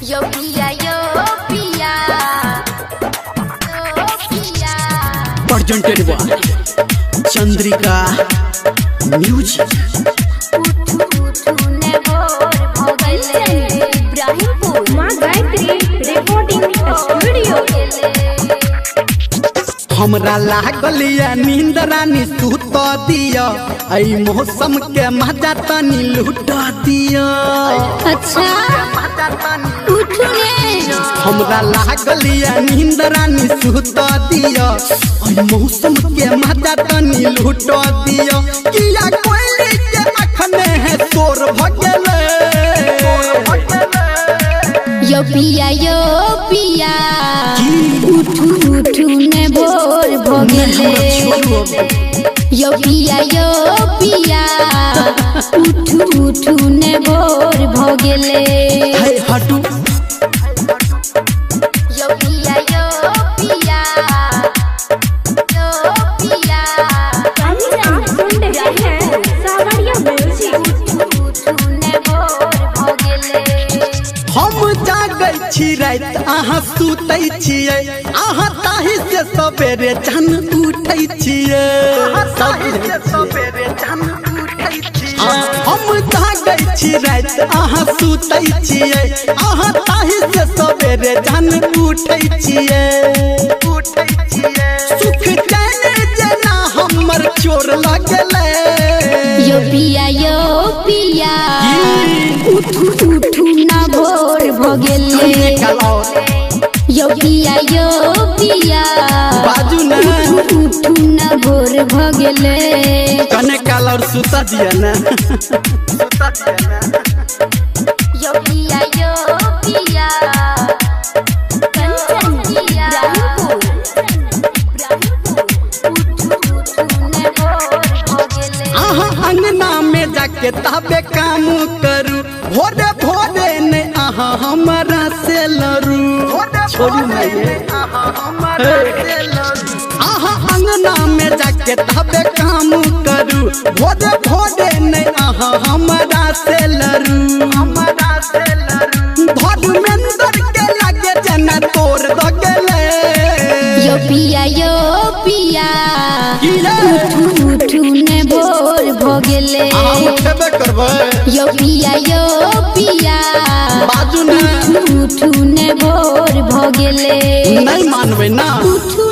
Yo पिया presented by Chandrika Music. Ibrahimpur माँ Gayatri recording studio. हमरा लागलिया नींद रानी सुत दिया आई मौसम के मजा तनी लूट दिया। अच्छा उठने हमरा लागलिया नींद रानी सुत दिया आई मौसम के मजा तनी लूट दिया। किया कोयली के आँख में है शोर भगले। यो पिया उठू ने भोर भोगले। यो पिया उठू ने भोर भोगले। है हटू यो पिया आप सुन रहे हैं सावरिया म्यूजिक। उठू ने भोर भोगले। हम जागै छी रात अहाँ सुतै छियै अहाँ ताहि से सबेरे जन उठै छियै। हम जागै छी रात अहाँ सुतै छियै अहाँ ताहि से सबेरे जन उठै छियै। सुख चैन जेना हमर चोर लगले। यो पिया उठू ना भोर भोगले। यो पिया बाजू ना उठू ना भोर भोगले। कने काल और सुता दिया ना। यो पिया कंचन इब्राहिमपुर उठू ने भोर भोगले। अहाँ अंगना में जाके तबे काम करू भोरे भोरे ने अहाँ हमारा से लरू। छोड़ू नहीं अहाँ अंगना में जाके तबे काम करू भोरे भोरे ने अहाँ हमारा से लरू। धर्मेंद्र के लगे जना तोड़ दगले। यो पिया उठू ने भोर भोगले। उठबे करबै यो पिया बाजू ना उठू ने भोर भोगले। नहीं मानबै ना। उठू